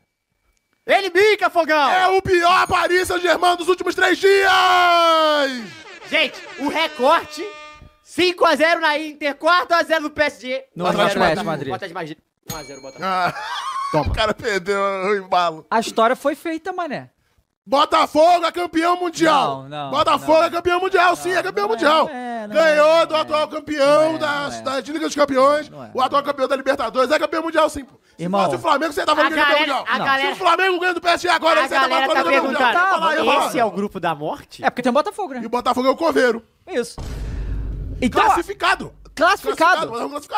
Ele bica, Fogão! É o pior Paris Saint-Germain dos últimos 3 dias! Gente, o recorte... 5x0 na Inter, 4x0 no PSG. No Atlético de Madrid. 1x0 Botafogo. Toma. O cara perdeu o embalo. A história foi feita, mané. Botafogo é campeão mundial. Não. Botafogo é campeão mundial, sim, é campeão mundial. Ganhou do atual campeão da Liga dos Campeões, o atual campeão da Libertadores, é campeão mundial, sim. Irmão, se o Flamengo, você tá falando que é campeão mundial. Se o Flamengo ganha do PSG agora, você tá falando que é campeão mundial. Esse é o grupo da morte? É porque tem o Botafogo, né? E o Botafogo é o coveiro. Isso. Então, Classificado.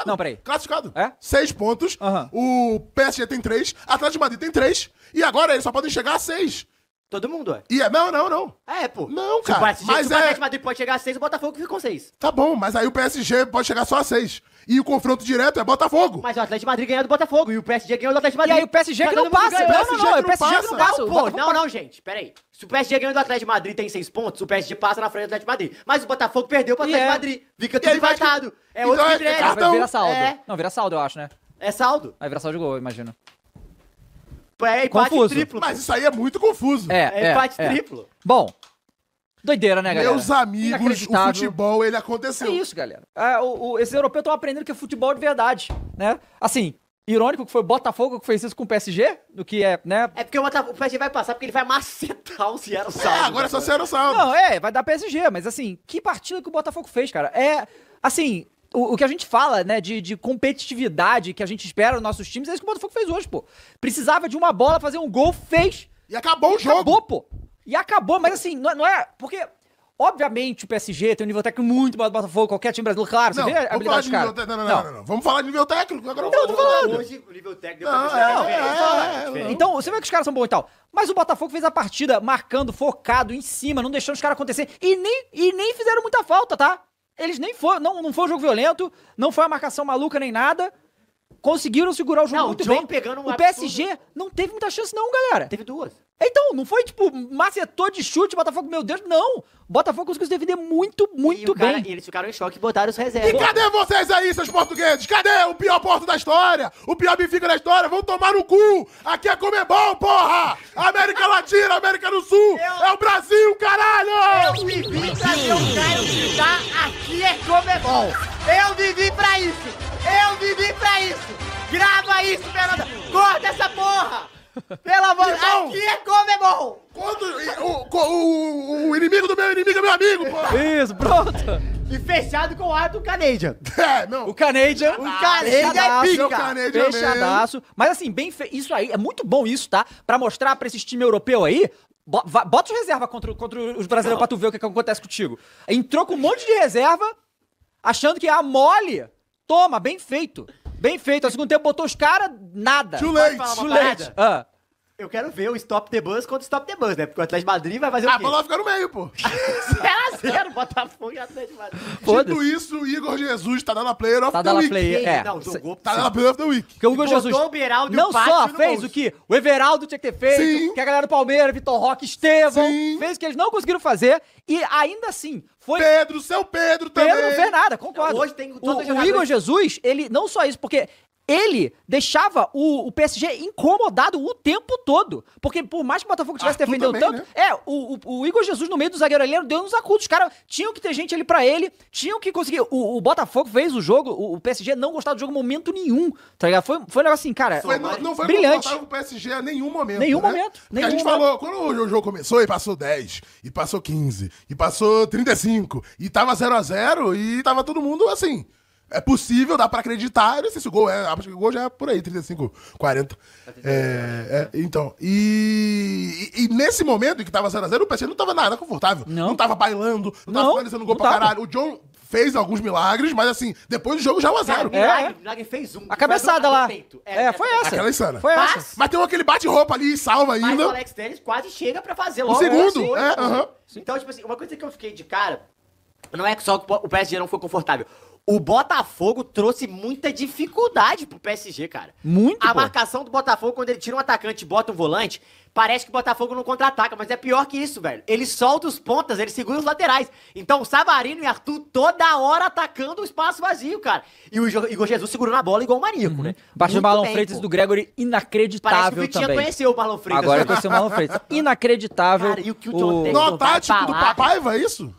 Não, peraí. Classificado. É? 6 pontos. O PSG tem 3, Atlético de Madrid tem 3. E agora eles só podem chegar a 6. Todo mundo, é? E não. É, pô. Não, cara. Se o Atlético de Madrid pode chegar a 6, o Botafogo fica com 6. Tá bom, mas aí o PSG pode chegar só a 6. E o confronto direto é Botafogo. Mas o Atlético de Madrid ganhou do Botafogo e o PSG ganhou do Atlético de Madrid. E aí o PSG que não passa. Não, é o PSG que não passa. Pô, não, gente, peraí. Se o PSG ganhou do Atlético de Madrid tem 6 pontos, o PSG passa na frente do Atlético de Madrid. Mas o Botafogo perdeu pro Atlético de Madrid. Fica tudo empatado. É outro critério. Vai virar saldo. Não, vira saldo, eu acho, né? É saldo? Vai virar saldo de gol, eu imagino. É empate triplo. Mas isso aí é muito confuso. É empate triplo. Bom, doideira, né, galera? Meus amigos, o futebol, ele aconteceu. É isso, galera. Esses europeus estão aprendendo que é futebol de verdade, né? Assim, irônico que foi o Botafogo que fez isso com o PSG, do que é, né? É porque o PSG vai passar, porque ele vai macetar o Seattle Sounders. Agora é só Seattle Sounders. Não, vai dar PSG, mas assim, que partida que o Botafogo fez, cara? Assim... O que a gente fala, né, de competitividade que a gente espera nos nossos times, é isso que o Botafogo fez hoje, pô. Precisava de uma bola, fazer um gol, fez. E acabou o jogo. Acabou, pô. E acabou, mas assim, não é... Porque, obviamente, o PSG tem um nível técnico muito maior do Botafogo, qualquer time brasileiro, claro, você vê a habilidade dos caras. Não. Vamos falar de nível técnico, agora eu tô falando. Hoje, o nível técnico... Então, você vê que os caras são bons e tal. Mas o Botafogo fez a partida marcando, focado, em cima, não deixando os caras acontecer. E nem fizeram muita falta, tá? Eles nem foram, não foi um jogo violento, não foi uma marcação maluca nem nada. Conseguiram segurar o jogo muito bem. O PSG não teve muita chance não, galera. Teve 2. Então, não foi tipo, macetou de chute, Botafogo, meu Deus, não. O Botafogo conseguiu se defender muito bem. E eles ficaram em choque e botaram os reservas. E cadê vocês aí, seus portugueses? Cadê o pior Porto da história? O pior Benfica da história? Vão tomar no cu! Aqui é Comebol, porra! América Latina, América do Sul! É o Brasil, caralho! Eu vivi pra ver o Caio gritar, aqui é Comebol! Eu vivi pra isso! Grava isso, Fernanda! Corta essa porra! Pelo amor de Deus, aqui é Comebol! O inimigo do meu inimigo é meu amigo, pô! Isso, pronto! E fechado com o árbitro Canadian. O Canadian. O Canadian é pica. Fechadaço. Mas assim, isso aí, é muito bom isso, tá? Pra mostrar pra esses times europeus aí, bota os reserva contra os brasileiros pra tu ver o que acontece contigo. Entrou com um monte de reserva, achando que é a mole. Toma, bem feito. Bem feito. Ao segundo tempo botou os caras, nada. Chulete. Eu quero ver o Stop the Bus contra o Stop the Bus, né? Porque o Atlético de Madrid vai fazer o quê? A bola fica no meio, pô. 0x0. 0x0, Botafogo e Atlético Madrid. Dito isso, o Igor Jesus tá dando a Player of Tá the dando a Week. player, é. Não, jogou. Tá dando a Player of the Week. Porque o Igor Jesus Botou o Beraldo e não o Pátio só no fez bolso. o que o Everaldo tinha que ter feito, Sim. que a galera do Palmeiras, Vitor Roque, Estevão, Sim. fez o que eles não conseguiram fazer e ainda assim foi... Seu Pedro também. Pedro não fez nada, concordo. Hoje tem todos os o jogadores- Igor Jesus, ele não só isso, porque ele deixava o PSG incomodado o tempo todo. Porque por mais que o Botafogo tivesse Arthur defendendo também, tanto... O Igor Jesus no meio do zagueiro ali deu uns acudos. Os caras tinham que ter gente ali pra ele, tinham que conseguir... O Botafogo fez o jogo, o PSG não gostava do jogo em momento nenhum, tá ligado? Foi um negócio assim, cara, Não foi brilhante. confortável pro PSG a nenhum momento. Nenhum né? momento, Porque a nenhum gente momento. falou, quando o jogo começou, e passou 10, e passou 15, e passou 35, e tava 0x0, e tava todo mundo assim... É possível, dá pra acreditar. Eu não sei se o gol é. Acho que o gol já é por aí, 35, 40. Então. E nesse momento em que tava 0x0, o PSG não tava nada confortável. Não tava bailando, não tava finalizando gol pra caralho. O John fez alguns milagres, mas assim, depois do jogo já 1x0. Milagre fez um. A cabeçada lá. Foi essa. Aquela insana. Foi essa. Mas tem aquele bate-roupa ali e salva Mas o ainda. Alex Telles quase chega pra fazer O logo. segundo, Sim. aham. Então, tipo assim, uma coisa que eu fiquei de cara, não é só que o PSG não foi confortável. O Botafogo trouxe muita dificuldade pro PSG, cara. Muito, A pô. marcação do Botafogo, quando ele tira um atacante e bota um volante, parece que o Botafogo não contra-ataca, mas é pior que isso, velho. Ele solta os pontas, ele segura os laterais. Então o Savarino e Arthur toda hora atacando o espaço vazio, cara. E o Igor Jesus segurando a bola igual um maníaco, né? Baixo do Muito Marlon bem, Freitas pô. do Gregory, Parece que o inacreditável Vitinha também. conheceu o Marlon Freitas. Agora conheceu o Marlon Freitas. Inacreditável. Cara, e o que o John Texton No tático do Papaiva, é isso?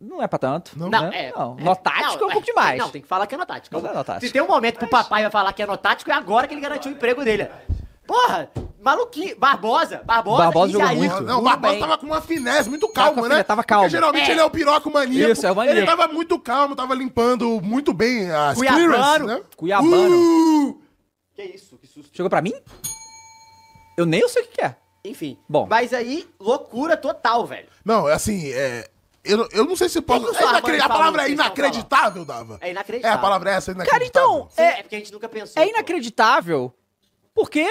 Não é pra tanto. Não, né? Não. No tático é um pouco demais. Não, tem que falar que é no tático. Não é no tático. Se tem um momento pro papai vai falar que é no tático, é agora que ele garantiu o emprego dele. Porra, maluquinho. Barbosa Barbosa e jogou Jair. muito. Não, o Barbosa tava com uma finesse muito calma, né? Tava calmo. Porque geralmente ele é o piroca maníaco. Isso, é o maníaco. Ele tava muito calmo, tava limpando muito bem as Cuiabano. clearances, né? Cuiabano. Que isso, que susto. Chegou pra mim? Eu nem sei o que é. Enfim. Bom. Mas aí, loucura total, velho. Não, assim, eu não sei se posso... que o Armani a falou palavra é que eles inacreditável, Dava. É inacreditável. A palavra é essa, Cara, inacreditável. então, Sim, é porque a gente nunca pensou. é inacreditável porque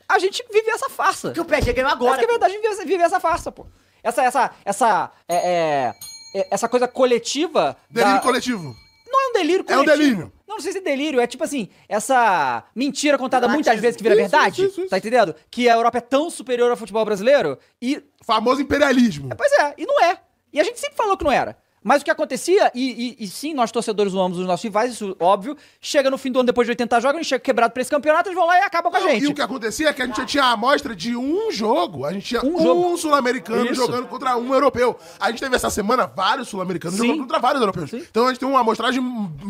a gente vive essa farsa. Porque o PSG ganhou agora. Essa que é verdade, a gente vive essa farsa, pô. Essa coisa coletiva... Delírio coletivo. Não é um delírio É um coletivo. delírio. Não sei se delírio, é tipo assim, essa mentira contada Dramatismo. muitas vezes que vira Isso, verdade, isso. tá entendendo? Que a Europa é tão superior ao futebol brasileiro e... Famoso imperialismo. Pois é, e não é. E a gente sempre falou que não era. Mas o que acontecia, e sim, nós torcedores amamos os nossos rivais, isso óbvio, chega no fim do ano, depois de 80 jogos, a gente chega quebrado pra esse campeonato, eles vão lá e acabam com a gente. E o que acontecia é que a gente tinha a amostra de um jogo. A gente tinha Um jogo. sul-americano Isso. jogando contra um europeu. A gente teve essa semana vários sul-americanos Sim. jogando contra vários europeus. Então a gente tem uma amostragem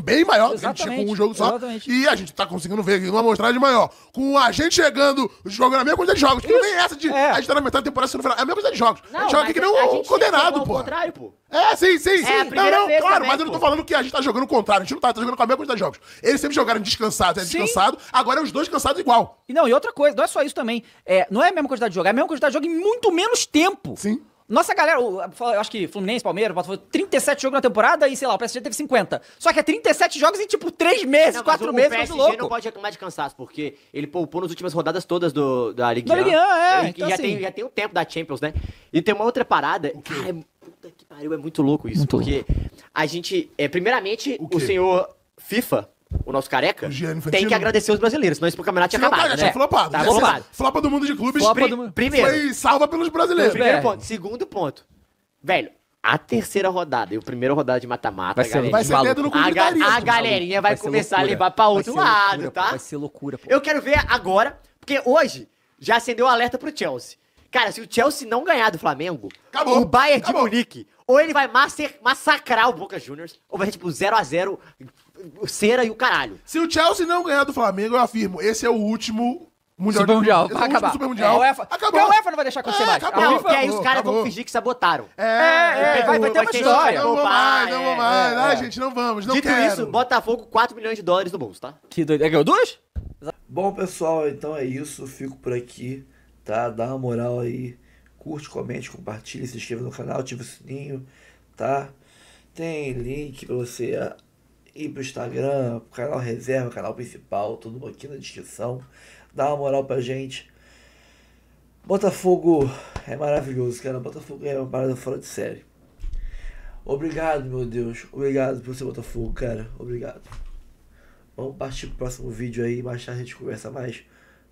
bem maior do que a gente tinha Exatamente. com um jogo só. Exatamente. E a gente tá conseguindo ver aqui uma amostragem maior. Com a gente chegando, jogando a mesma quantidade de jogos. Que não tem essa de a gente tá na metade da temporada, no final. É a mesma quantidade de jogos. a gente joga aqui que nem um condenado, pô. contrário, pô. É, sim. É a primeira vez claro, também, mas eu não tô falando que a gente tá jogando o contrário, a gente não tá jogando com a mesma quantidade de jogos. Eles sempre jogaram descansados, Sim. descansado, agora é os dois cansados igual. E não, e outra coisa, não é só isso também. Não é a mesma quantidade de jogo, é a mesma quantidade de jogo em muito menos tempo. Sim. Nossa galera, eu acho que Fluminense, Palmeiras, Botafogo, 37 jogos na temporada e, sei lá, o PSG teve 50. Só que é 37 jogos em, tipo, 3 meses, Não, 4 mas meses, o muito PSG louco. não pode reclamar de cansaço, porque ele poupou nas últimas rodadas todas da Ligue Da Ligue 1, E então já, assim... já tem o tempo da Champions, né? E tem uma outra parada. Cara, puta que pariu, é muito louco isso. Muito porque a gente, primeiramente, O quê? o senhor FIFA, o nosso careca, Gianni tem Infantino. que agradecer os brasileiros, senão esse campeonato tinha Senão, acabado, já né? tinha flopado. Tá Já tinha- flopado. Flopa do mundo de clubes. Primeiro. Foi salva pelos brasileiros. Primeiro ponto. Segundo ponto. Velho, a terceira rodada e a primeira rodada de mata-mata, Vai ser dedo no cu de gritaria. a galerinha vai ser começar loucura. a levar pra outro Vai ser lado, loucura, tá? pô, vai ser loucura, pô. Eu quero ver agora, porque hoje já acendeu o alerta pro Chelsea. Cara, se o Chelsea não ganhar do Flamengo, Acabou. o Bayern Acabou. de Munique, ou ele vai massacrar o Boca Juniors, ou vai ser tipo 0x0, cera e o caralho. Se o Chelsea não ganhar do Flamengo, eu afirmo, esse é o último Mundial. Super Mundial, Esse é o vai último acabar. Super Mundial. A UEFA, Acabou. porque a UEFA não vai deixar acontecer mais. acabou. A Não, FIFA- porque aí os caras vão acabou. fingir que sabotaram. vai ter uma história. Não vou mais, não vou mais. é. Ai, gente, não vamos, não Dito quero. isso, Botafogo, 4 milhões de dólares no bolso, tá? Que doido. É ganhou 2? Bom, pessoal, então é isso. Fico por aqui, tá? Dá uma moral aí. Curte, comente, compartilhe, se inscreva no canal, ativa o sininho, tá? Tem link pra você ir pro Instagram, pro canal reserva, canal principal, tudo aqui na descrição. Dá uma moral pra gente. Botafogo é maravilhoso, cara. Botafogo é uma parada fora de série. Obrigado, meu Deus. Obrigado por ser Botafogo, cara. Obrigado. Vamos partir pro próximo vídeo aí. Mais tarde a gente conversa mais.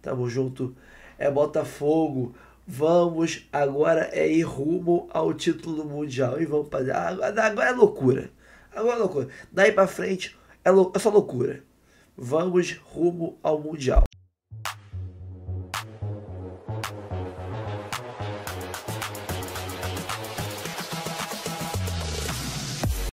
Tamo junto. É Botafogo. Vamos agora ir rumo ao título mundial. E vamos fazer. Agora é loucura. Agora é loucura. Daí pra frente é só loucura. Vamos rumo ao mundial.